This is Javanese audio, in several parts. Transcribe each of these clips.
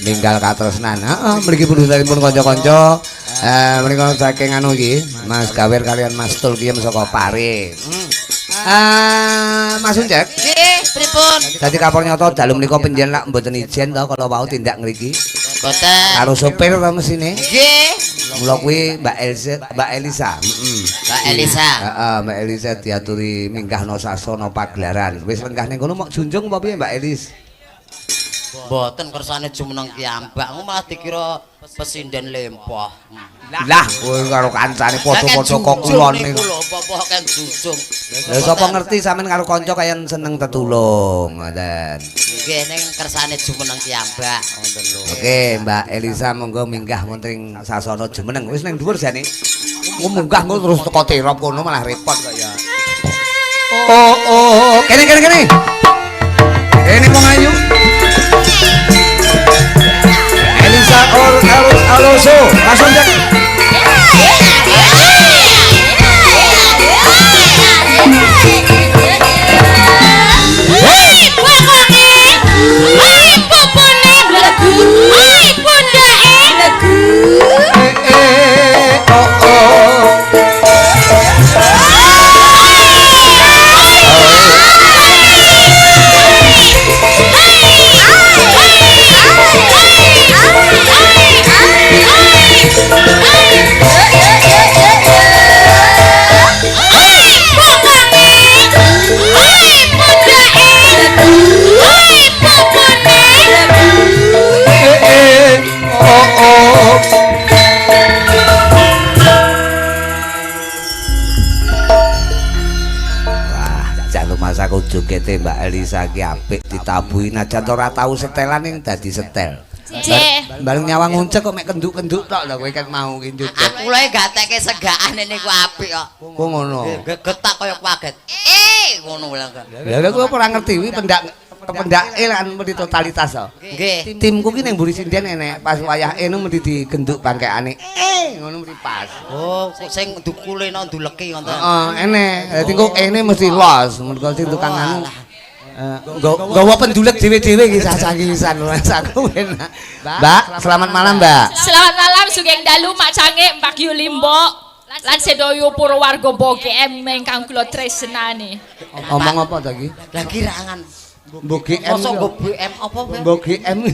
ninggal katresnan. Heeh, mriki pundhutanipun kanca-kanca. Menika saking anu iki, Mas Gawir kalian Mas Tul ki saka Pare. Mas Uncek. Nggih, pripun? Dadi kapal nyata dalu menika penjen lak mboten ijen to kala wau tindak ngriki. Mboten. Karo sopir to mesine. Nggih. Mula kuwi Mbak Elisa. Mbak Elisa. Heeh, Mbak Elisa diaturi minggahno sasana pagelaran. Wis lenggah ning kono mok junjung apa piye Mbak Elis? Mboten kersane jumeneng kiambak, malah dikira pesinden lempah. Lah, kowe karo kancane padha-padha kok kulon niku. Lho, apa kan jujung. Lha sapa ngerti sampean karo kanca kaya seneng tetulung, ngoten. Nggih ning kersane jumeneng kiambak, ngoten lho. Oke, Mbak Elisa monggo minggah wonten sasana jumeneng. Wis ning dhuwur jane. Munggah engko terus teko terop kono malah repot kok ya. Oh, kene. Kene wong ayu. Elisa harus Alonso, langsung cek. Aku jogete Mbak Elisa ki apik ditabuhi najan ora tau setelan ning dadi setel. Bareng nyawang nguncek kok mek kenduk-kenduk tok lho kowe kan mau ki njujug. Aku lho gatekke segaan niku apik kok. Kok ngono. Getak kaya kaget. Ngono lho. Lha kowe ora ngerti kuwi pendake lan mesti totalitas to. Nggih. Timku ki ning mburi sinden enek pas wayah eno mesti digenduk bangkeane. Ngono mesti pas. Oh, sing dukule nang nduleki ngoten. Heeh, enek. Dadi kok ene mesti los. Mergo sing tukang anu. Nggawa pendulek dhewe-dhewe iki sasangisan Mas aku enak. Mbak, selamat malam, Mbak. Selamat malam sugeng dalu Mak Cange Mbak Yu Limbo. Lan sedoyo Purwarga Bogem ingkang kula tresnani. Omong apa to iki? Lah kirangan. Bogem. Mosok nggo BM apa wae? Bogem.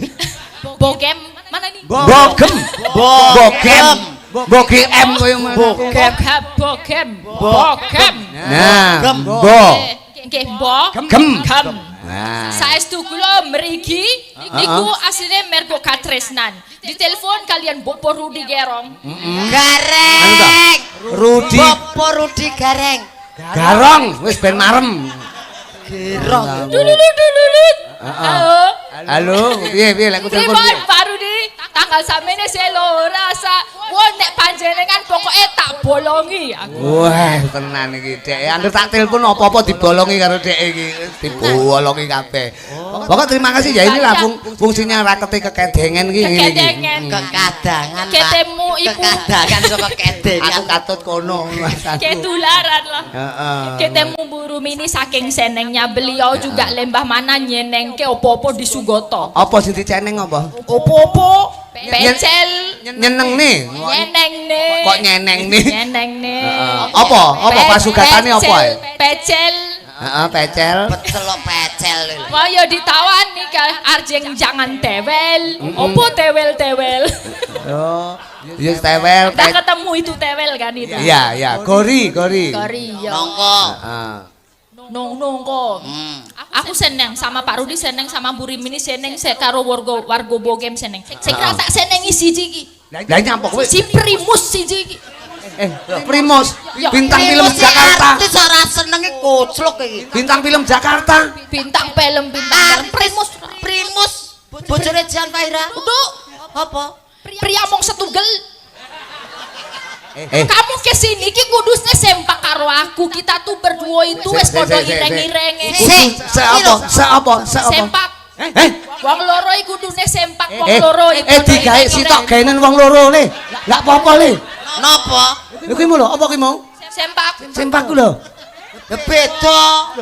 Bogem mana nih? Bogem. Bogem koyo ngono. Bogem. Nah, Nggih, Mbok. Gem. Nah. Saestu kula mriki niku asline mergo katresnan. Ditelepon kalian Bopo Rudi Gerong. Gareng. Rudi. Bopo Rudi Gareng. Garong, wis ben marem. Gerong. Dululut. Halo, piye lek telepon piye? Pak Rudi, tanggal samene selo rasa wong nek panjenengan pokoke tak bolongi aku. Wah, tenan iki, Dek. Anggere tak telepon apa-apa dibolongi karo Dek iki. Dibolongi kabeh. Pokok terima kasih ya ini lah fungsinya rakete kekedengen iki. Kekedengen. Kekadangan. Ketemu iku. Kekadangan saka kedengan. Aku katut kono Mas aku. Ketularan lah. Heeh. Ketemu Bu Rumini saking senengnya beliau juga lembah mana nyenengke opo-opo di Sugoto. Apa sing diceneng apa? Opo-opo pecel Nyeneng nih. nyeneng nih. Kok nyeneng nih? Nyeneng nih. Apa pasugatane apa? Pecel. Heeh, pecel. Becelok pecel lho. Kaya ditawani arjeng jangan tewel. Opo tewel-tewel. Oh, yes tewel. Udah ketemu itu tewel kan itu. Iya, gori. Gori ya. Nongko. Heeh. Nongko. Aku seneng sama Pak Rudi, seneng sama Bu Rimini, seneng karo warga Bogem seneng. Sing tak senengi siji iki. Lah nyapa kowe? Si Primus siji iki. Primus, bintang film Jakarta. Artis ora senenge koclok iki. Bintang film Jakarta. Bintang film Primus. Bojone Jan Fahira. Untuk Apa? pria mong setunggal. Kamu kesini ki kudusnya sempak karo aku. Kita tuh berdua itu wes podo ireng-irenge. Seapa? Sempak. Wong loro iku kudusnya sempak wong loro iku. Digawe sitok gaenen wong loro le. Enggak apa-apa le. Napa? Lho kuwi mau apa kuwi mau? Sempak. Sempakku lho. Beda.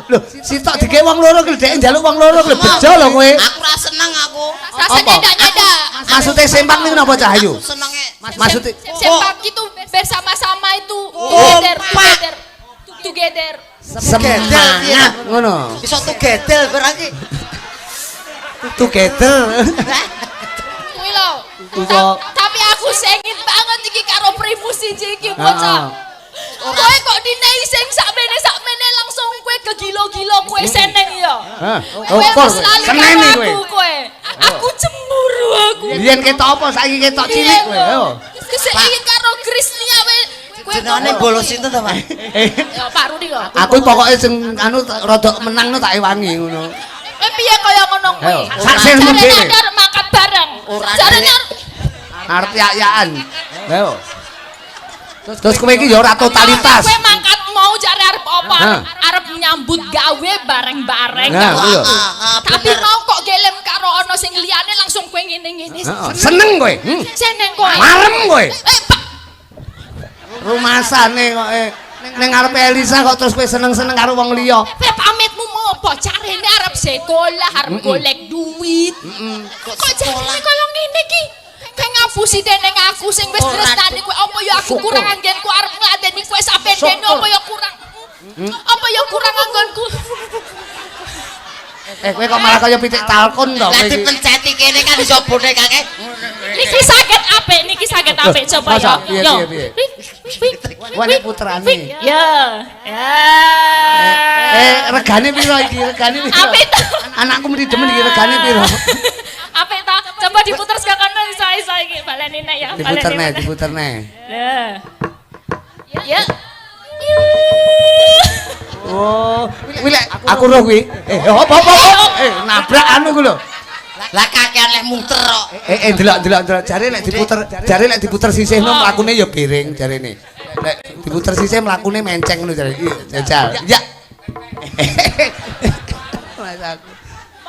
Lho, sitok digawe wong loro ki dhek njaluk wong loro ki bejo lho kowe. Aku ora seneng aku. Rasanya ndak nyedak. Maksudnya sempak niku napa Cah Ayu? Senenge Maksudnya Sempak itu bersama-sama itu together. semangat ngono. iso tugedel berarti. Together. Kuwi lho. Tuwa. Tapi aku sengit banget iki karo Primus iki bocah. Kowe kok dinei sing sakmene langsung kowe kegilo-gilo kowe seneng ya. Kowe wis lali seneni kowe. Aku cemburu aku. Biyen ketok apa saiki ketok cilik kowe yo. Keseki karo Krisnia Jenenge bolos sinten to, Pak? Ya Pak Rudi kok. Aku pokoke sing anu rada menang tak ewangi ngono. Piye kaya ngono kuwi? Sak sirmu dhewe. Jarene makan bareng. Jarene Arep yak-yakan. Ayo. Terus kowe iki ya ora totalitas. Kowe mangkat mau jare arep apa? Arep nyambut gawe bareng-bareng. Tapi mau kok gelem karo ana sing liyane langsung kowe ngene-ngene. Seneng kowe. Seneng kowe. Marem kowe. Pak, Rumasane kok ning ngarepe Elisa kok terus kowe seneng-seneng karo wong liya. kowe pamitmu mau apa? Jarene arep sekolah, arep golek duit. Kok jarene kaya ngene iki? Kayak ngapusi dening aku sing wis tresnani kowe apa ya aku kurang anggenku arep ngladeni kowe sampe dene apa ya kurang. Apa ya kurang anggonku? Kowe kok malah kaya pitik talkon to kowe Lah iki. dipenceti kene kan iso bonekake. Niki sakit apik coba ya. Piye piye. Wah nek puterane. Ya. Ya. Regane piro iki? Regane piro? Apik to. Anakku mesti demen iki regane piro? Apik to. Coba diputer sekono iso iki baleni nek ya. Diputerne. Lah. Ya. Oh, kuwi lek aku roh kuwi. Apa? Nabrak anu ku lho. Lah kakean lek muter kok. Delok. Jare lek diputer sisihno mlakune ya piring jarene. Lek diputer sisih mlakune menceng ngono jare. Jajal. Ya.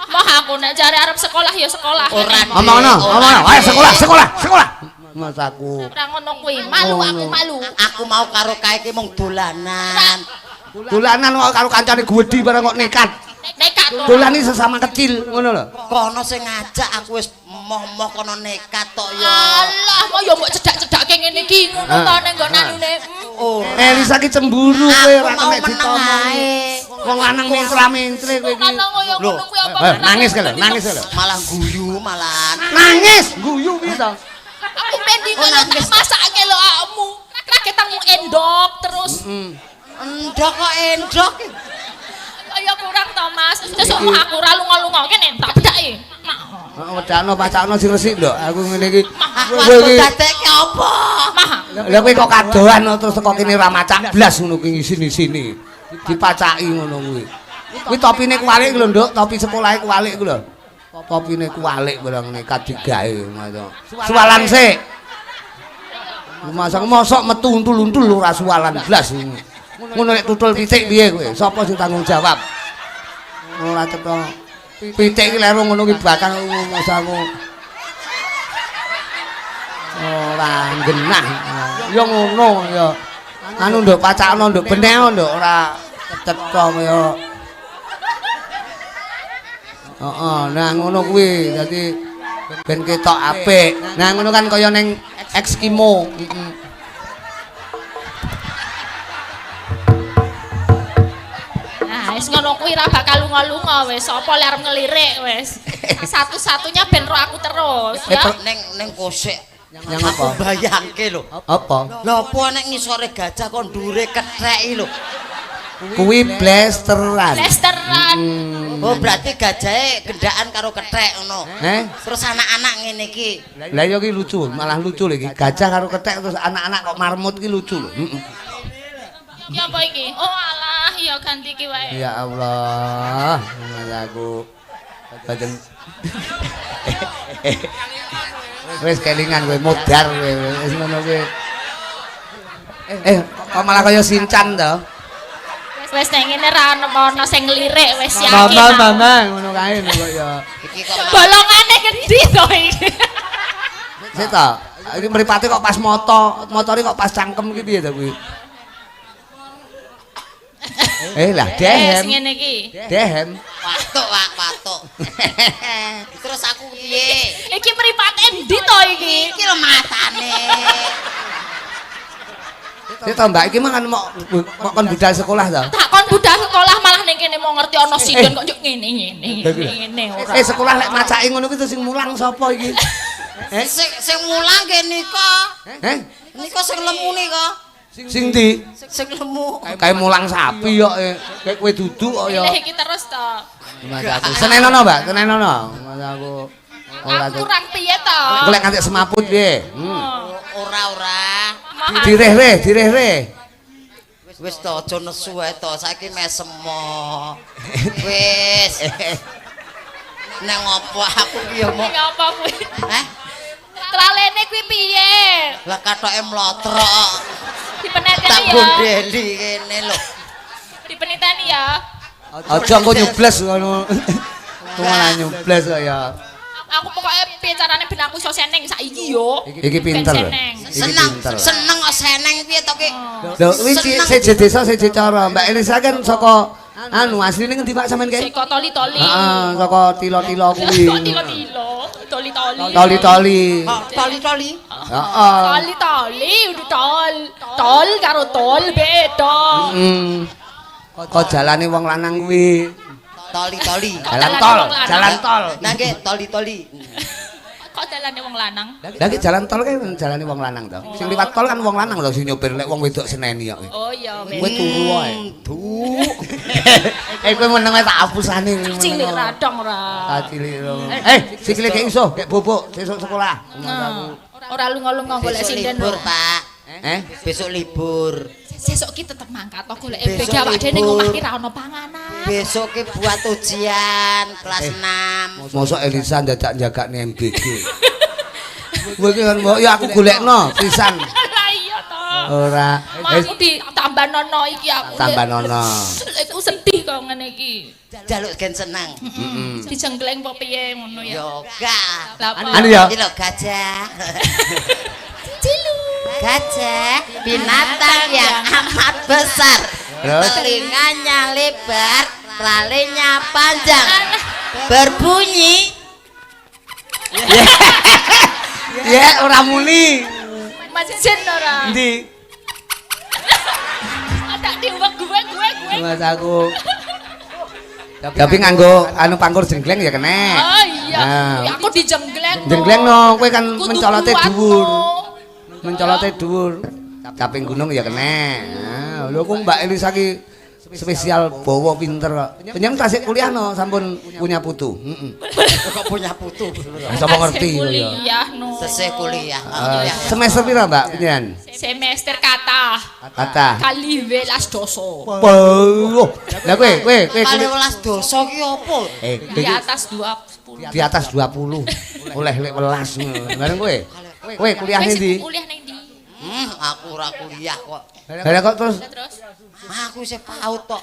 Mah aku nek jare arep sekolah ya sekolah. Ngomongno. Ayo sekolah. Mas aku. Ora ngono kuwi. Malu aku malu. Aku mau karo kae iki mung dolanan. Dolanan kok karo kancane Gwedi bareng kok nekat. Nekat. Dolani sesama kecil ngono lho. Kono sing ngajak aku wis moh-moh kono nekat tok ya. Alah, mau ya mbok cedak-cedake ngene iki ngono to ning nggon anune. Elisa ki cemburu kowe ora mau kena meneng ditomong. ae. Wong lanang mintra-mintre kowe iki. Lanang koyo ngono kuwi apa? Nangis lho. Malah guyu malah. Nangis, guyu piye to? Aku pending ngono tak masake lho awakmu. Raketangmu endok terus. Endok kok endok. Kaya kurang to, Mas. Sesuk aku ora lunga-lunga kene tak bedaki. Wedakno pacakno sing resik nduk. Aku ngene iki. Aku arep dadekke apa? Mah. Lah kowe kok kadohan terus teko kene ora macak blas ngono kuwi sini. Dipacaki ngono kuwi. Kuwi topine kuwalik lho, Nduk. Topi sekolahe kuwalik ku lho. Topine kuwalik barang nekat digawe ngono. Suwalan sik. Mosok metu untul-untul ora suwalan blas. Ngono nek tutul pitik piye kowe? Sapa sing tanggung jawab? Ora cetha. Pitik iki lero ngono ki bakal masamu. Ora genah. Ya ngono ya. Anu nduk pacakno nduk beneh nduk ora cetha kaya. Nah ngono kuwi dadi ben ketok apik. Nah ngono kan kaya ning Eskimo. Wis ngono kuwi ra bakal lunga-lunga wis sapa lek arep ngelirik wis. Satu-satunya ben ro aku terus ya. Ning kosek Yang aku apa? bayangke lho. Apa? Lha apa nek ngisore gajah kon dhuwure ketheki lho. Kuwi blasteran. Lesteran. Oh berarti gajahe gendaan karo kethek ngono. Terus anak-anak ngene iki. Lah ya ki lucu, malah lucu lho iki. Gajah karo kethek terus anak-anak kok marmut ki lucu lho. Ya apa iki? Oh alah ya ganti ki wae. Ya Allah, aku badan wis kelingan kowe modar kowe wis ngono kowe. Kok malah kaya Sinchan to? Wis ning ngene ra ono sing ngelirik wis yakin. Mama ngono kae kok ya. Iki kok Bolongane gede to iki. Sik to. Iki mripate kok pas motore kok pas cangkem iki piye to kuwi? Lah dehem. Ngene iki. Dehem. watuk. Terus aku piye? Iki mripate ndi iki? Iki lho matane. Sik to Mbak iki mangan mok kon budal sekolah to. Tak kon budal sekolah malah ning kene mau ngerti ana sidon kok yo ngene ora. Sekolah lek macaki ngono kuwi sing mulang sapa iki? Sing mulang kene nika. Nika sing lemu nika. Sing ndi? Sing lemu. Kae mulang sapi kok kayak kowe duduk kok ya. Pilih iki terus to. Senenono Mbak, senenono. Mas aku Aku kurang piye to? Aku lek nganti semaput piye? Ora. Direh-reh. Wis to aja nesu ae to, saiki mesemo. Wis. Nang opo aku ki yo mau. Ngapa kuwi? Klalene kuwi piye? Lah kathoke mlotrok. Dipeneteni Tak ya. gondeli kene lho. Dipeniteni ya. Aja engko nyubles ngono. Ku malah nyubles kok ya. Aku pokoknya piye carane ben aku iso seneng saiki yo. Iki pinter lho. Seneng kok seneng piye to ki? Lho kuwi seje desa seje cara. Mbak Elisa kan saka asline ngendi Pak sampean kae? Seko toli-toli. Heeh, saka tilo-tilo kuwi. Tilo-tilo. Toli-toli. Toli-toli. Toli-toli. Heeh. Toli-toli udah tol. Tol karo tol beda. Kok jalane wong lanang kuwi. Toli-toli. Jalan tol. Nangge toli-toli. Kok dalane wong lanang? Lah iki jalan tol kae jalane wong lanang to. Sing liwat tol kan wong lanang to sing nyopir lek wong wedok seneni kok. Oh iya wis. Kowe turu wae. Kowe meneng tak hapusane. Cilik radong ora. Cilik. Sikile gek iso, gek bobok sesuk sekolah. Ora lunga-lunga golek sinden. Libur, Pak. Besok libur. Sesuk ki tetep mangkat to golek MBG awak dhewe ning omah ki ra ono panganan. Besok ki buat ujian kelas 6. Mosok Elisa dadak-jagakne MBG. Kowe ki kan ya aku golekno pisan. Lah iya to. Ora. Aku ditambah nono iki aku. Tambah nono. Aku sedih kok ngene iki. Jaluk gen seneng. Dijenggleng apa piye ngono ya. Yoga. Anu ya. Iki lho gajah. Cilu. Gajah binatang yang amat besar. Telinganya lebar, lalenya panjang. Berbunyi. Ya ora muni. Mas Jen ora. Endi? Ada diuwek gue. Mas aku. Tapi nganggo anu pangkur jenggleng ya kene. Oh iya. Aku dijenggleng. Jengglengno kowe kan mencolote dhuwur. Mencolote dhuwur. Caping gunung ya kene. Lho kok Mbak Elisa ki spesial bawa pinter kok. Penyang tasik kuliah no sampun punya putu. Kok punya putu? Sapa ngerti ya. Kuliah no. Seseh kuliah. Semester pira Mbak penyan? Semester kata. Kali 12 doso. Loh. Lah kowe Kali 12 dosa ki opo? Di atas 20. Di atas 20. Oleh lek 11. Bareng kowe. Kowe kuliah ning ndi? Kuliah ning ndi? Aku ora kuliah kok. Lah kok terus Aku isih paut tok.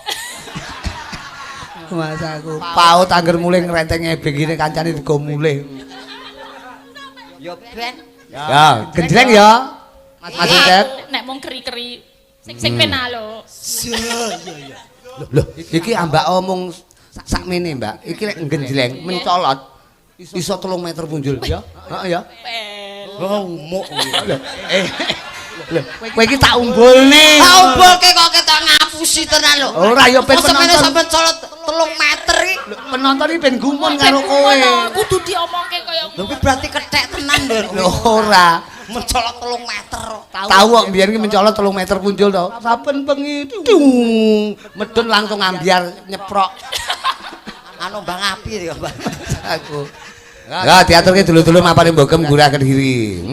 Mas aku paut angger mulih ngrenteng ebegine kancane digo mulih. Ya ben. Ya, genjreng ya. Mas Cecep. Nek mung keri-keri sing pena lho. Iya. Loh, iki ambak omong sakmene, Mbak. Iki lek genjreng mencolot iso 3 meter punjul ya. Heeh ya. Oh, umuk. Lho, kowe iki tak umbulne. Tak umbulke kok ketok ngapusi tenan lho. Ora ya ben Sampeyan penonton. sampeyan colot 3 meter iki. Penonton iki ben gumun karo kowe. Kudu diomongke kaya Lho kuwi berarti kethek tenan lho. Lho ora. Mencolot 3 meter. Tahu kok biyen iki mencolot 3 meter punjul to. Saben bengi medun langsung ambiar nyeprok. Anu Bang Api ya, Bang. Aku. Ya diaturke dulu-dulu mapane mbogem gurah Kediri.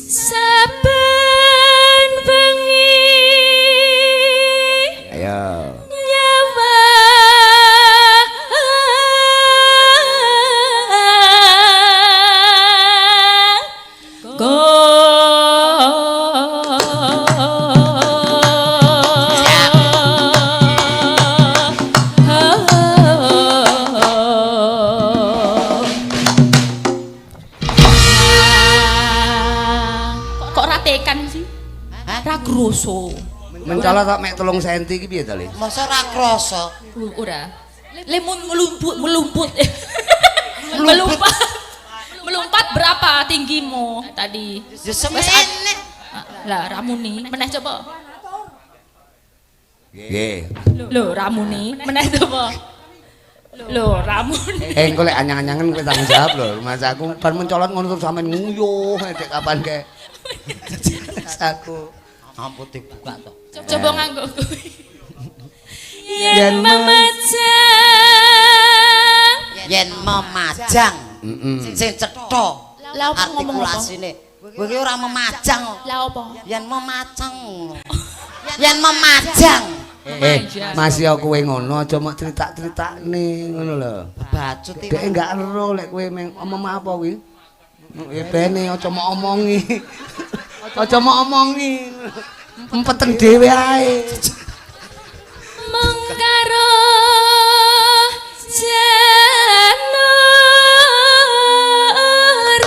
saben bengi. Ayo. Nyawa grosso. Mencolot tok mek 3 cm iki piye to, Le? Masa ora krasa. Ora. Lemun melumput. Melumpat 4 berapa tinggimu tadi? Ya semene. Lah ramuni, meneh coba. Nggih. Lho ramuni, meneh coba. Lho ramuni. Engko lek anyang-anyangan kowe tanggung jawab lho. Mas aku bar mencolot ngono terus sampean nguyuh dek kapan ke. Aku Ampun dibuka to. Coba nganggo kuwi. Yen Yen memajang sing cetha Lah apa ngomong apa? artikulasine. Kowe ki ora memajang kok. Lah apa? Yen memajang. Yen memajang. masih aku kowe ngono aja mok critak-critakne ngono lho. Bacut iki. Dek enggak ero lek kowe omong apa kuwi. Bene aja mok omongi. Aja mok omongi. Empeten dhewe ae. Mengkaro jalur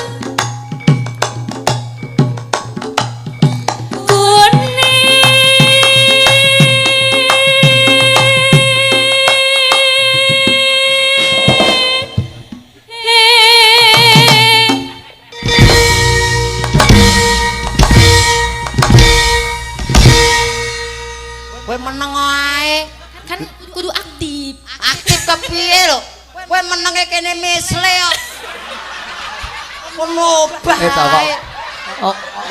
Kowe meneng ae. kan kudu aktif. Aktif kepiye lho? Kowe menenge kene misle kok. Ngono bae.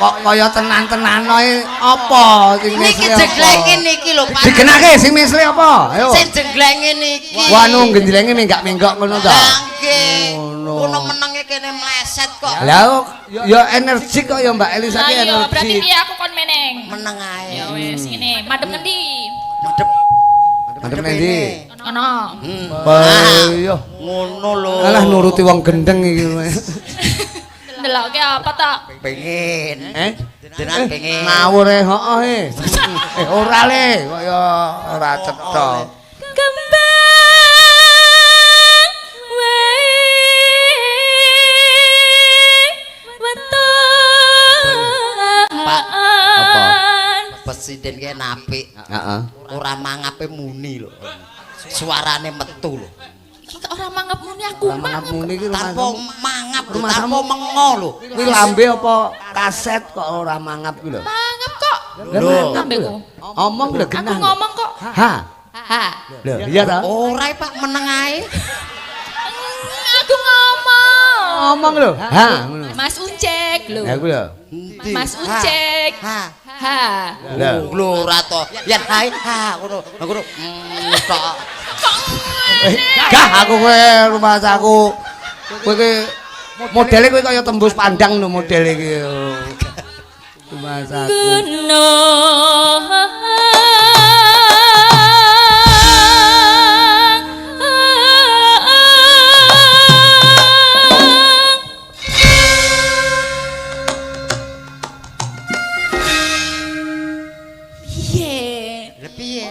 Kok kaya tenan-tenan ae apa sing Niki jeglenge niki lho, Pak. digenake sing misle apa? Ayo. Sing jeglenge niki. Wah nu genjlenge menggak-menggok ngono ta. Nggih. Ngono. Ngono menenge kene mleset kok. Lah ya energik kok ya Mbak Elisa Lah ki iya, berarti energik. piye aku kon meneng. Meneng ae. Ya wis ngene, madhep ngendi? Madhep. Madhep endi? Ono. Iya. Ngono lho. Alah nuruti wong gendeng iki. Ndelokke apa ta? Pengen. Jenengan pengen. Ngawur heeh. Ora le kaya ora cetha. Presiden ki apik. Heeh. Ora mangape muni lho. Suarane metu lho. Iki ora mangap muni aku Mangap muni iki Tanpa rumah. mangap lho, Rumah tanpa kamu. mengo lho. Kuwi lambe apa kaset kok ora mangap kuwi lho. mangap kok. Lho. Ambeku. Omong lho Aku genah. ngomong kok. Ha. Ha. Lho iya ta? Ora Pak meneng ae. Aku ngomong. Ngomong lho. Ha ngono. Mas Uncek lho. Ya kuwi lho. Mas Uncek. Ha. Ha. Lah. Lho ora to. Yen hae ha ngono. Ngono. Tok. Gah aku kowe rumah saku. Kowe ki modele kowe kaya tembus pandang lho modele iki. Rumah saku.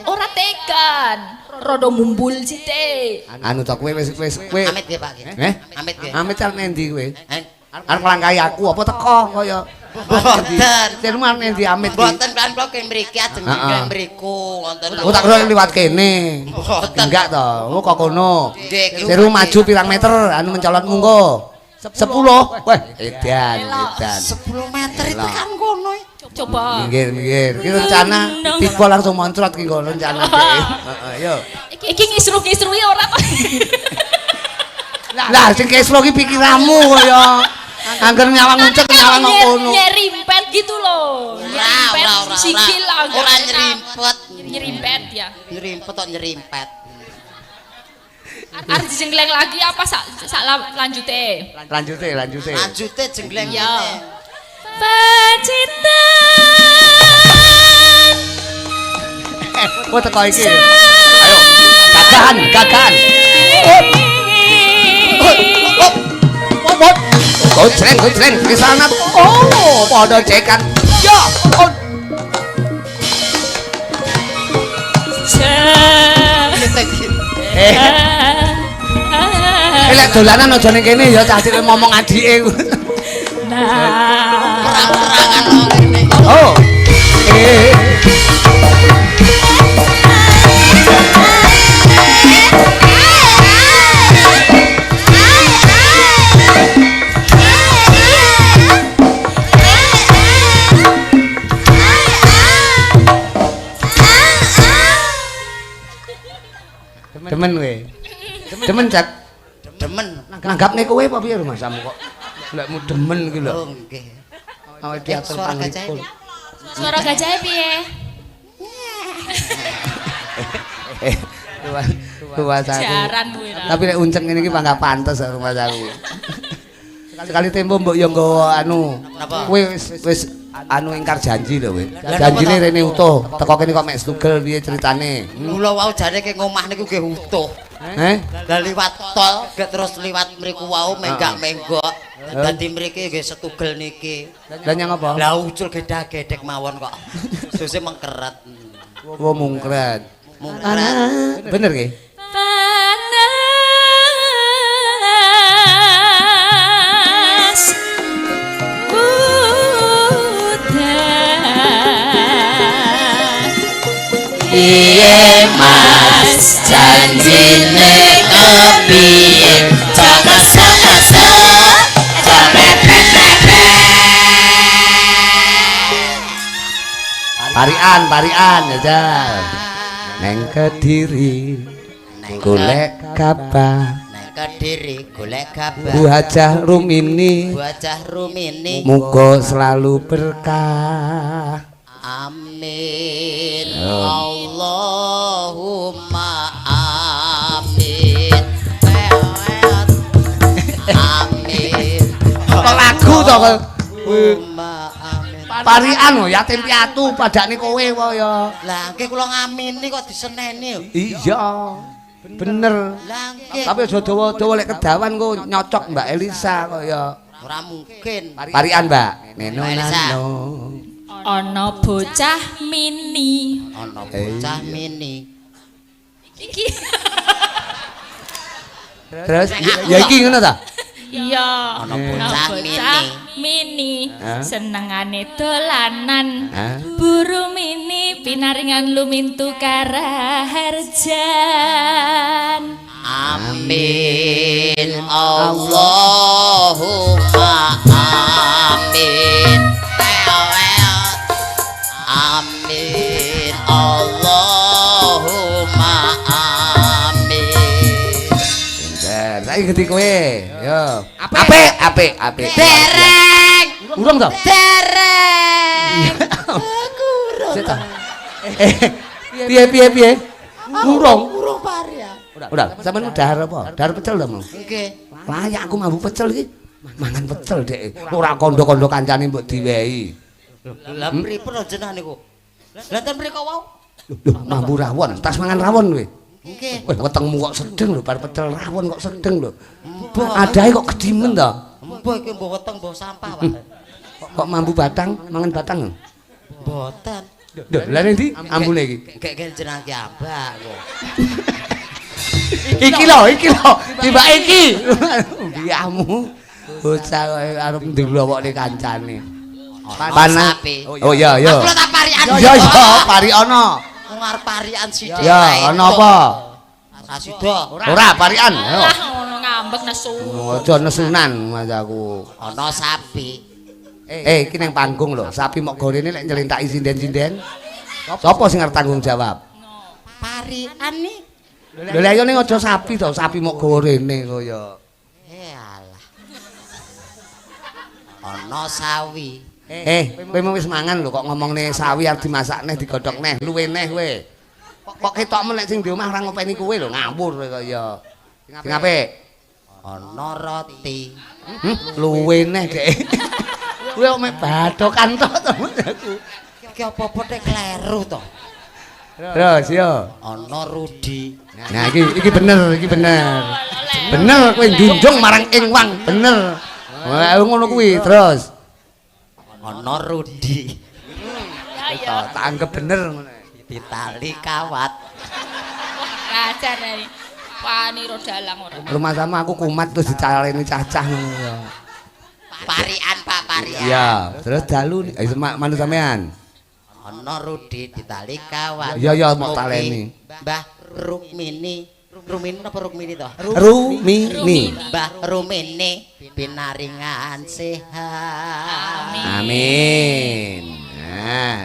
Ora tekan. Rodo mumbul sithik. Anu to kowe wis kowe. Amit nggih Pak. Amit nggih. Amit arep nendi kowe? Eh, Arep nglangkai aku apa teko kaya Boten. Terus arep nendi amit iki? Boten kan kula ki mriki ajeng Heeh. mriku wonten. Oh tak kira liwat kene. Boten. Enggak to. Oh kok kono. Nggih, Seru maju pirang meter anu mencolot munggo. 10. Wah, edan. 10 meter itu kan kono. Coba. Minggir. Ki rencana tiba langsung moncrot ki kok rencana iki. Heeh, yo. Iki ngisru-ngisrui ora kok. Lah sing keslo ki pikiranmu kaya angger nyawang uncek nyawang kok kono. Nyerimpet gitu loh. Nyerimpet sikil Ora nyerimpet. Nyerimpet ya. Nyerimpet tok nyerimpet. Arep jenggleng lagi apa sak lanjute? Lanjute. Lanjute jengleng Ya. ngene. Pacitan. Oh teko iki. Ayo. Gagahan. Gojreng ke sana. Oh, padha cekan. Ya. Oh. Lek dolanan aja ning kene ya cah cilik ngomong adike. Perang-perangan kok ngene. Oh. demen kowe. Demen Cak. Demen. Nanggapne kowe apa piye rumasamu kok? Lekmu demen iki lho. Oh nggih. Awake diatur pangripun. Suara gajahe piye? Rumah saku. Jaran kuwi ra. Tapi nek unceng ngene iki mangga pantes rumah saku. Sekali tempo mbok yo nggawa anu. Napa? Kowe wis anu ingkar janji lho kowe. Janjine rene utuh. Teko kene kok mek stugel piye ceritane? Mula wau jane ke ngomah niku nggih utuh. Lah liwat tol, gek terus liwat mriku wau menggak-menggok. Dadi mriki nggih setugel niki. Lah nyang apa? Lah ucul gedak-gedek mawon kok. Suse mengkeret. Wo mungkret. Mungkret. Bener nggih? Panas udan Iye Mas janjine kepiye jangan sekasa Parian aja. Neng Kediri golek kabar. Neng Kediri golek kabar. Bu Hajah Rumini Bocah Rumini muga selalu berkah. Amin Allahumma amin Amin Kok lagu to kok? Allahumma amin Parian lho yatim piatu padane kowe kaya. Lah nggih kula ngamini kok diseneni lho. Iya. Bener. Lah nggih Tapi aja dawa-dawa lek kedawan kok nyocok Mbak Elisa kaya. ora mungkin. Parian Mbak. Neno Mbak Elisa. nano. ana bocah mini. Ana bocah mini. Iki. Terus ya iki ngono ta? Iya. Ana bocah mini. Hah? Senengane dolanan. Hah? Buru mini pinaringan lumintu karaharjan. Amin Allahumma amin Amin Allahumma amin Pinter. Saiki geti kowe. Yo. Apik. Dereng Urung to? dereng Sik to. Piye? Urung. urung pari ya Udah, sampean dahar apa? Dahar pecel to, Mang? nggih Layak aku mambu pecel iki. Mangan pecel, Dek. Ora kandha-kandha kancane mbok diwehi. lah pripun jenengan niku lah ten mriko wau Loh, mambu rawon, tas mangan rawon kowe. nggih Wah, wetengmu kok sedeng lho, bar pecel rawon kok sedeng lho. mbok Adahe kok gedimen to. mbok iki mbok weteng mbok sampah wae Kok mambu batang, mangan batang. mboten Lho, lha ndi ambune iki? gek jenengan ki ambak kok Iki lho, tiba iki. Biamu. Bocah kowe arep ndelokne kancane. Panah. Oh iya. Aku lho tak parian. Iya, pari ana. Wong arep parian sithik. Ya, ana apa? Ora sida. Ora parian. Ayo. Lah ngono ngambek nesu. Aja nesunan masaku. Ana sapi. Iki ning panggung lho, sapi mok gorene lek nylintaki sinden-sinden. Sopo sing arep tanggung jawab? Parian nih. Lho lha yo ning aja sapi to, sapi mok gorene kaya. Alah. Ana sawi. Kowe mau wis mangan lho kok ngomongne sawi arep dimasak neh digodhog neh, luwe neh kowe. Kok ketokmu lek sing di omah ora ngopeni kowe lho, ngawur kowe kaya. Sing apik? Ana roti. Luwe neh, Dek. Kowe kok mek bathokan to aku. Iki apa-apa tek kleru to. Terus yo. Ana rudi. Nah iki bener. Bener kowe njunjung marang ing wang, bener. Wah ngono kuwi terus. Ana rudi. Tak anggap bener ngono. Ditali kawat. Kacar iki. Wani ro dalang ora. Rumah sama aku kumat terus dicaleni cacah ngono ya. Parian Pak parian. Iya, terus dalu manut sampean. Ana rudi ditali kawat. Iya mau taleni. Mbah Rukmini. Rumini apa Rukmini to? Rumini. Mbah Rumini pinaringan sehat. Amin. Nah.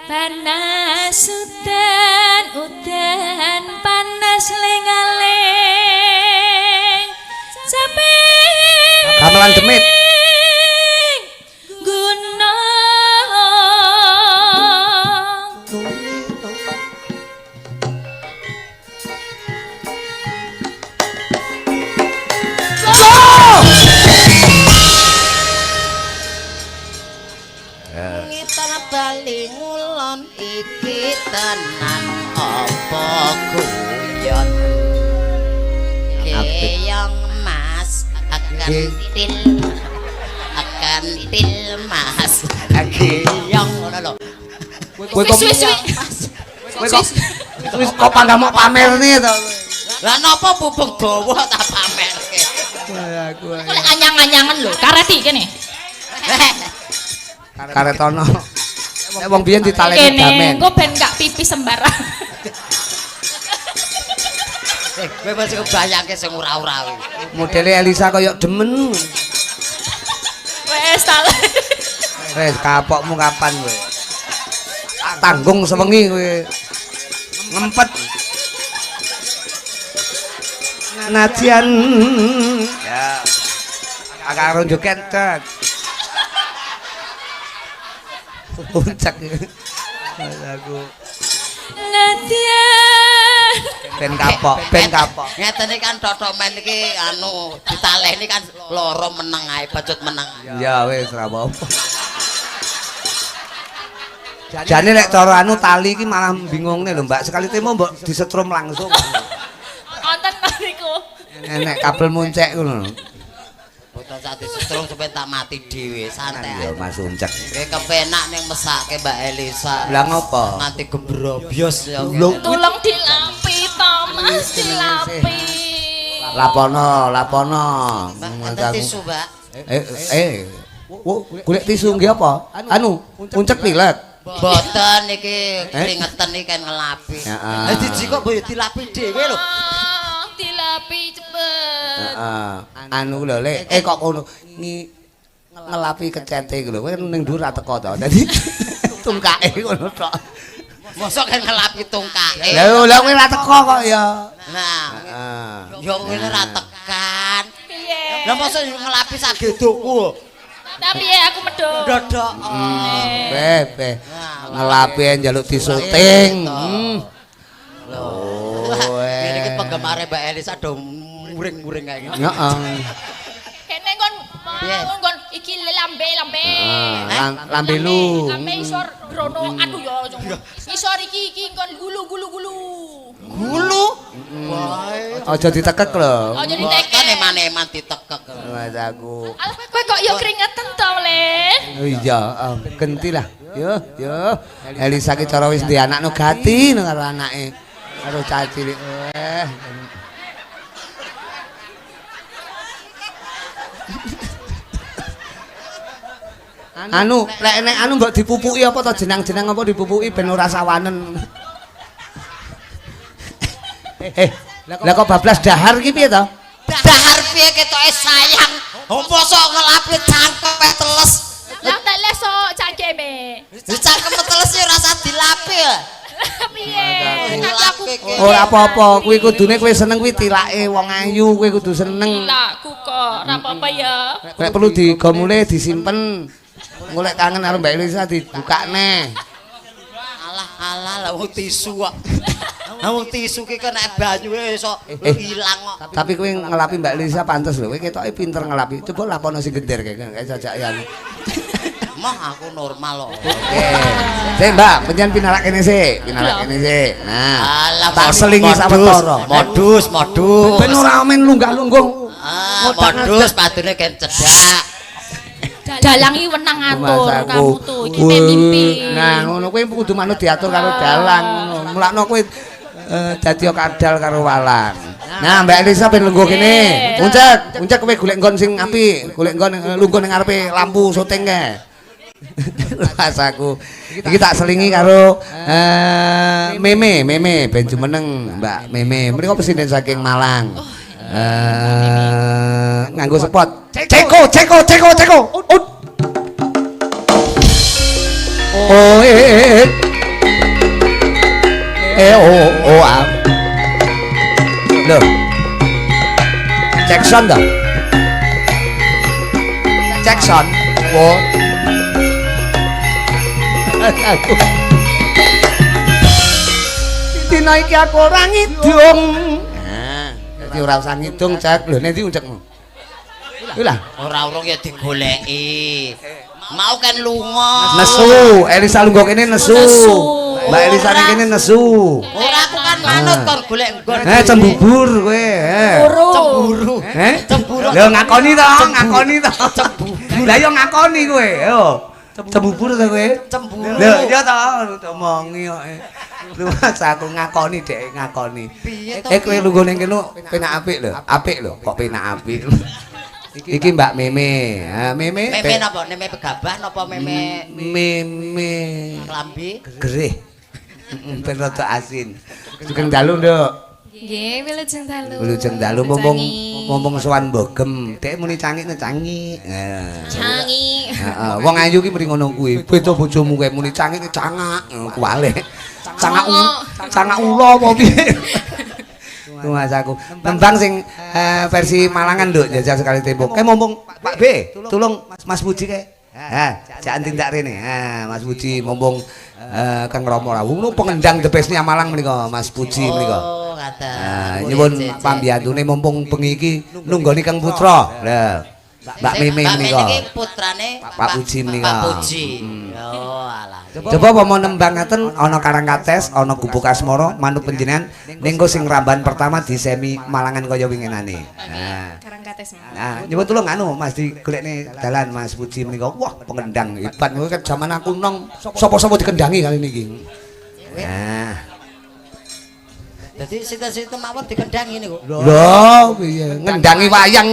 Panas udan slengaling capek gamelan demit gunung ngitan bali ngulon iki tenan apa guyon keyong mas akan til mas keyong ngono lho kowe kok wis kok pandamok pamer nih to lah napa bubung dawa tak pamerke aku lek anyang-anyangan lho kareti kene karetono nek wong biyen ditaleni damen kene engko ben gak pipis sembarang kowe mesti kebayangke sing ora-ora kuwi modele Elisa koyo demen wes tale wis kapokmu kapan kowe tak tanggung sewengi kowe ngempet najian ya karo joget tet puncak aku latihan ben kapok ngeten iki kan totok men iki anu ditaleni kan loro meneng ae bacut meneng ya wis ora apa-apa jane lek cara anu tali iki malah bingungne lho Mbak sekali temo mbok disetrum langsung wonten niku enek kabel muncek ngono foto sak disetrum sampe tak mati dhewe santai ya Mas Uncek kowe kepenak ning mesake Mbak Elisa lah ngopo nganti gebrobyos ya tulung dilapi to Mas dilapi lapono Mbak tisu Mbak golek tisu nggih apa anu Uncek pilet boten iki keringetan iki kan ngelapi heeh dadi kok boyo dilapi dhewe lho dilapi cepet heeh anu lho lek kok ngono ngelapi kecete iku lho kowe ning dhuwur ra teko to dadi tungkake ngono tok mosok kan ngelapi tungkake lha kowe ra teko kok ya nah heeh yo ngene ra tekan piye lah mosok ngelapi sak gedokku tapi ya aku medhot dodok beh ngelapi njaluk disyuting ini iki penggemare Mbak Elisa do muring-muring kae ngene heeh kene kon kon iki lambe lambe lu lambe isor brono aduh yo isor iki kon gulu gulu wae aja ditekek lho aja ditekek kan eman-eman ditekek Mas aku kowe kok yo keringetan to le iya genti lah yo Elisa ki cara wis duwe anak no gati karo anake karo caci anu lek nek anu mbok dipupuki apa to jenang-jenang apa dipupuki ben ora sawanen lah kok bablas dahar ki piye to dahar piye ketoke sayang mosok ngelapi cangkem teles lah tak leso cangkeme cangkem teles ya rasa dilapi ya piye aku ora apa-apa kuwi kudune kowe seneng kuwi tilake wong ayu kowe kudu seneng tilakku kok ora apa-apa ya nek perlu digomule disimpen golek kangen karo Mbak Elisa dibukane alah lah wong tisu kok wong tisu ki kena banyu iso ilang kok tapi kowe ngelapi Mbak Elisa pantes lho kowe ketoke pinter ngelapi coba lapono sing gender kayak jajakan mah aku normal kok oke Mbak penjen pinarak kene sik nah alah tak selingi sawetara modus ben ora men lunggah-lungguh modus padune ken cedak dalang iki wenang atur kamu tuh iki mimpi nah ngono kowe kudu manut diatur karo dalang ngono mulakno kowe dadi kadal karo walang nah Mbak Elisa ben lungguh kene uncek kowe golek nggon sing apik golek nggon lungguh ning ngarepe lampu syuting kae rasaku iki tak selingi karo Meme ben jumeneng Mbak Meme mriko presiden saking Malang nganggo spot ceko oh Lho. Jackson ta? Jackson. Wo. Aku. Dina iki aku ora ngidung. Nah, dadi ora usah ngidung, Cek. Lho nek ndi uncekmu? Kuwi lah, Ora urung ya digoleki. Mau kan lunga. nesu. Elisa lungguh kene nesu. Mbak Elisa kene nesu. Ora aku kan manut kon golek nggon. Cembubur kowe. Cemburu. Cemburu. Lho ngakoni to, ngakoni to. Cembubur. Lah yo ngakoni kowe, yo. Cembubur to kowe? Cemburu. Lho iya to, omongi kok. Lu mas aku ngakoni dek, ngakoni. Kowe lungguh ning kene penak apik lho. Apik lho, kok penak apik. Iki Mbak Meme. Ha, Meme. Meme napa? Meme pegabah napa meme Meme klambi? gerih. Ben rada asin. Sugeng dalu, Nduk. Nggih, wilujeng dalu. Wilujeng dalu mumpung sowan Bogem. Dek muni cangik ne cangik. Cangi. Heeh, wong ayu ki mrene ngono kuwi. Beda bojomu kowe muni cangik cangak. Kuwale. Cangak ula apa piye? Mas aku tembang sing versi Malangan Nduk jajal sekali tempo. Mumpung Pak B, tolong Mas Puji kae. Ha, jangan tindak rene. Ha, Mas Puji mumpung Kang Rama rawuh pengendang the best-nya Malang menika Mas Puji menika. Oh, kata. Nyuwun pambiyantune mumpung bengi iki nunggoni Kang Putra. Lah, Mbak Meme menika. Mbak Meme putrane Pak Puji menika. Pak Puji. Oh, alah. Coba apa mau nembang ngaten ana Karangkates, ana Gubuk Asmara, manut panjenengan nengko sing ramban pertama di semi Malangan kaya winginane. Nah. Karangkates. Nah, nyoba tulung anu Mas digolekne dalan Mas Puji menika. Wah, pengendang hebat kowe kan zaman aku nong sapa-sapa dikendangi kali niki. Nah. Dadi sinten-sinten mawon dikendangi niku. Lho, piye ngendangi wayang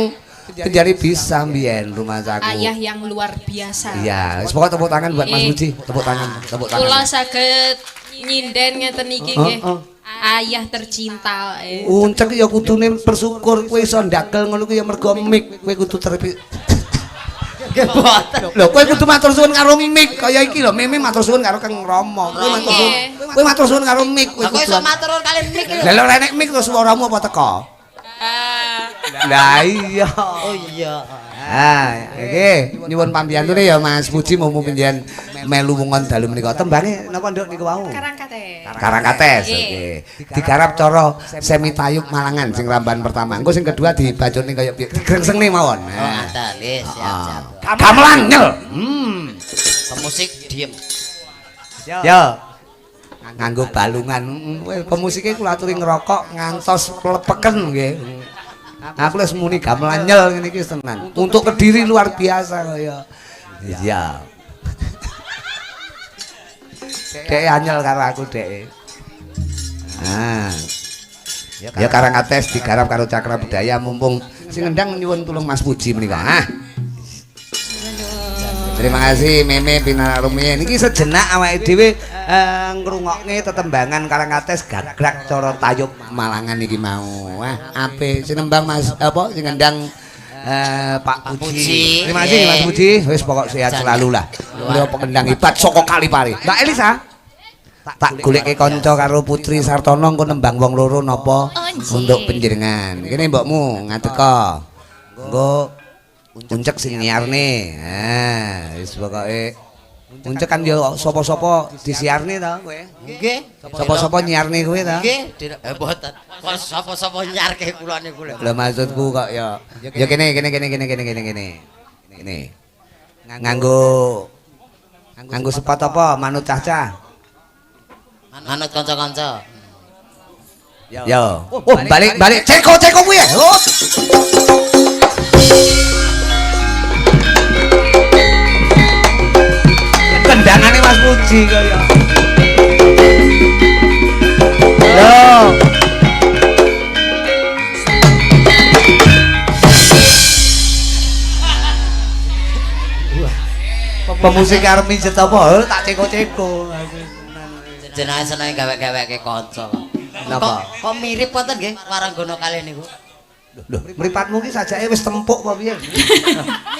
Penjari bisa mbiyen rumah saku. Ayah yang luar biasa. Iya, wis pokok tepuk tangan buat Mas Puji, tepuk tangan, tepuk tangan. Kula saged nyinden ngeten iki nggih. Ayah tercinta. Uncek ya kudune bersyukur kowe iso ndagel ngono kuwi ya mergo mik kowe kudu terpi. Nggih boten. Lho kowe kudu matur suwun karo mik kaya iki lho, Meme matur suwun karo Kang Rama. Kowe matur suwun karo mik kowe. Kowe iso matur kali mik. Lah lho nek mik terus swaramu apa teko? Lah iya. Oh iya. Iki nyuwun pambiyantune ya Mas Puji mumpung panjenengan melu wongon dalu menika. Tembange napa Nduk niku wau? Karangkates. Karangkates. Oke. Digarap cara semi tayub Malangan sing ramban pertama. Engko sing kedua dibacone kaya piye? Digrengsenge mawon. Ngoten, nggih, siap-siap. Gamelan nyel. Pemusik diem. Ya. Nganggo balungan. Pemusike kula aturi ngerokok ngantos plepeken nggih. Aku wis muni gamelan nyel ngene iki tenan. Untuk Kediri luar biasa kaya. Iya. Dek anyel karo aku dek. Nah. Ya Karangkates digarap karo Cakra Budaya mumpung sing ngendang nyuwun tulung Mas Puji menika. Nah. Terima kasih Meme Pinarumien. Niki sejenak awake dhewe ngrungokke tetembangan Karangkates gagrak cara tayub Malangan iki mau. Wah, apik sinembang Mas apa sing ngendang Pak Puji. Terima kasih Mas Puji. Wis pokok sehat selalu lah. Beliau pengendang hebat saka Kalipari. Mbak Elisa. Tak goleke kanca karo Putri Sartono engko nembang wong loro napa untuk panjenengan. Kene mbokmu ngadeka. Engko Uncek sing nyiarne. Nah, wis pokoke Uncek kan yo sapa-sapa disiarne to kowe. Nggih. Sapa-sapa nyiarne kowe to? Nggih, mboten. Kok sapa-sapa nyarke kula niku lho. Lha maksudku kok ya kene. Kene. Nganggo sepot apa manut cah-cah? Manut kanca-kanca. Yo. Oh, balik. Ceko kuwi. Oh. Kendangane Mas Puji kaya. Loh. Pemusik arep mijet apa? Tak ceko-ceko. Jenenge seneng gawe-gaweke kanca. Napa? Kok mirip wonten nggih waranggono kalih niku? Lho, mripatmu ki sajake wis tempuk apa piye?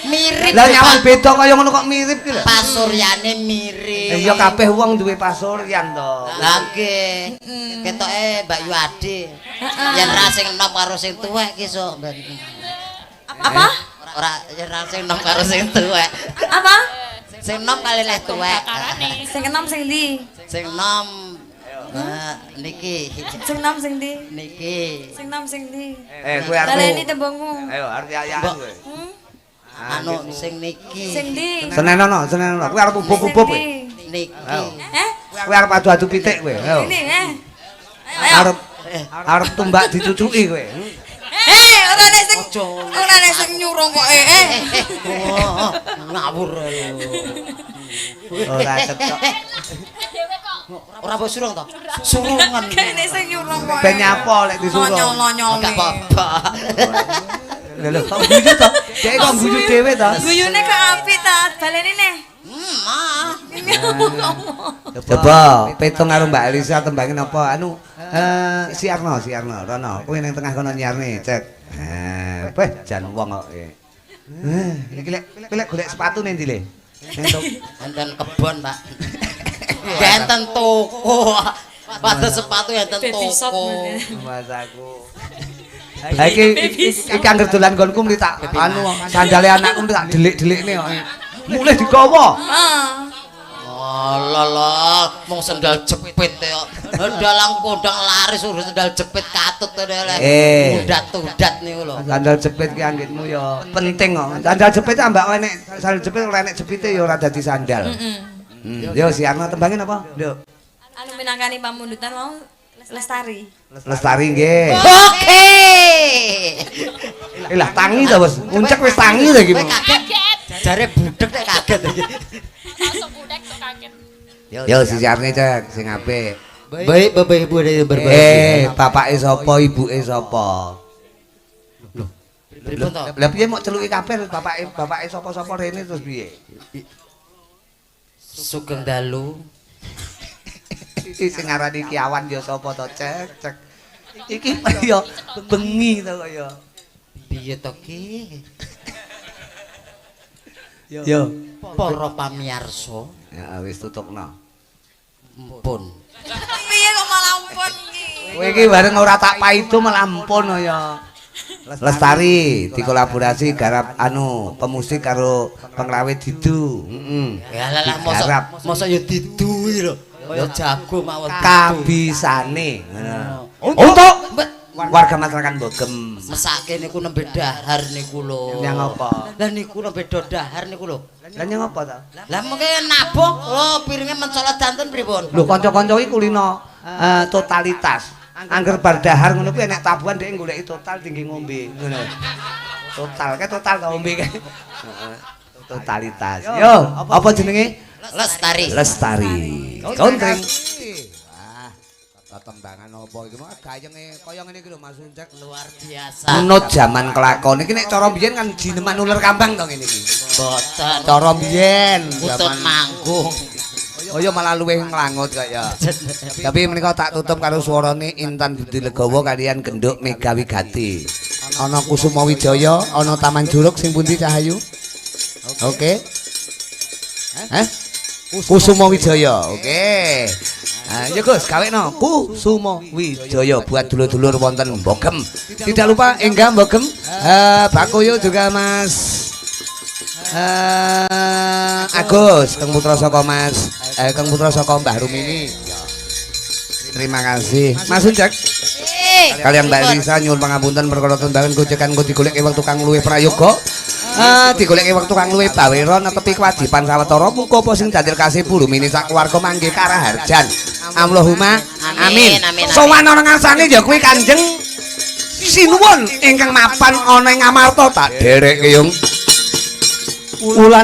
Mirip. Lah nyaman beda kaya ngono kok mirip ki lho. Pasuryane mirip. Ya kabeh wong duwe pasuryan to. Lah nggih. Ketoke Mbak Yuadi. Yen ra sing enom karo sing tuwek ki sok. Apa? Ora yen ra sing enom karo sing tuwek. Apa? Sing enom kali leh tuwek. Sing enom sing ndi? Sing enom niki. Sing enom sing ndi? Niki. Sing enom sing ndi? Kowe arep. Baleni tembungmu. Ayo arep ayaan kowe. Anu sing niki. Sing ndi? Senenono. Kowe arep ubuk-ubuk kowe. Niki. Kowe arep adu-adu pitik kowe. Ayo. Ini Arep tumbak dicucuki kowe. ora nek sing nyuruh kok Ngawur lho. Ora cocok. Ora mbok surung to? Surungan. kene sing nyuruh kok. Ben nyapa lek disuruh. Nyol-nyol. Gak apa-apa. Lho kok guyu to? Dek kok guyu dhewe to? Guyune kok apik ta? Baleni neh. Coba petung karo Mbak Elisa tembangin apa? Anu siarno, Rono. Kowe ning tengah kono nyiarne, cek. Weh, jan wong kok. Iki lek golek sepatu ning ndi le? Enten kebon, Pak. Enten toko. Padha sepatu enten toko. Masaku. Ha iki anggere dolan nggonku mriki tak anu sandale anakku mriki tak delik-delikne kok. Mulih digawa. Oh lala, mung sendal jepit ya. Dalang kondang laris urus sendal jepit katut to lek. Udat-udat niku lho. Sandal jepit ki anggitmu ya penting kok. Sandal jepit ambak enek sandal jepit ora enek jepite ya ora dadi sandal. Yo siarno tembangin apa? Nduk. Anu minangkani pamundutan mau Lestari. Lestari nggih. Oke. Lah tangi to, Bos. Muncek wis tangi to iki. Kaget. Jare budek nek kaget iki. Langsung budek tuh kaget. Yo siarne cek sing apik. Baik Bapak Ibu dari berbagai. Bapake sapa, ibuke sapa? Pripun to? Lah piye mok celuki kabeh bapake sapa-sapa rene terus piye? Sugeng dalu. Iki sing ngarani Kiawan ya sapa to, cek. Iki kaya bengi to kaya. Piye to ki? Yo. Para pamirsa, Ya wis tutupno. mumpun. Piye kok malah ampun iki? Kowe iki bareng ora tak paido malah ampun ya. Lestari dikolaborasi garap anu pemusik karo pengrawit didu. Ya lah mosok ya diduwi lho. Kaya jago mawon. Kabisane. Untuk warga masyarakat Bogem. Mesake niku nembe dahar niku lho. Yang apa? Lah niku nembe dahar niku lho. Lah nyang apa ta? Lah mengke nabok lho piringe mencolot danten pripun? Lho kanca-kanca iki kulino totalitas. Angger bar dahar ngono kuwi enek tabuhan dhek goleki total tinggi ngombe ngono. Total to ngombe kae. Totalitas. Yo, apa jenenge? Lestari. Lestari. Contring. Wah, tembangan apa iki mah gayenge kaya ngene iki lho Mas Uncek Luar biasa. menut jaman kelakon iki nek cara biyen kan jineman uler kambang to ngene iki. Boten. Cara biyen Utut manggung. Oh ya malah luwih nglangut kaya. Tapi menika tak tutup karo swarane Intan Budi Legawa kalian Genduk Mega Wigati. Ana Kusuma Wijaya, ana Taman Juruk sing pundi Cahayu? Oke. Kusuma Wijaya. Oke. Ya Gus, gawekno Kusuma Wijaya buat dulur-dulur wonten Bogem. Tidak lupa enggak Bogem, Bakoyo juga Mas Agus, Kang Putra saka Mas Kang Putra saka Mbah Rumini. Terima kasih. Mas Uncek. Kalian Mbak Lisa nyuwun pangapunten perkara tembangan gojekan kok digoleki wektu kang luwih prayoga. Digoleki wektu kang luwih bawira netepi kewajiban sawetara muga apa sing dadi kasih Rumini sak keluarga mangke karaharjan. Allahumma amin. Sowan ana ngarsane ya kuwi Kanjeng Sinuwun ingkang mapan ana ing Amarta tak dereke yung Ulan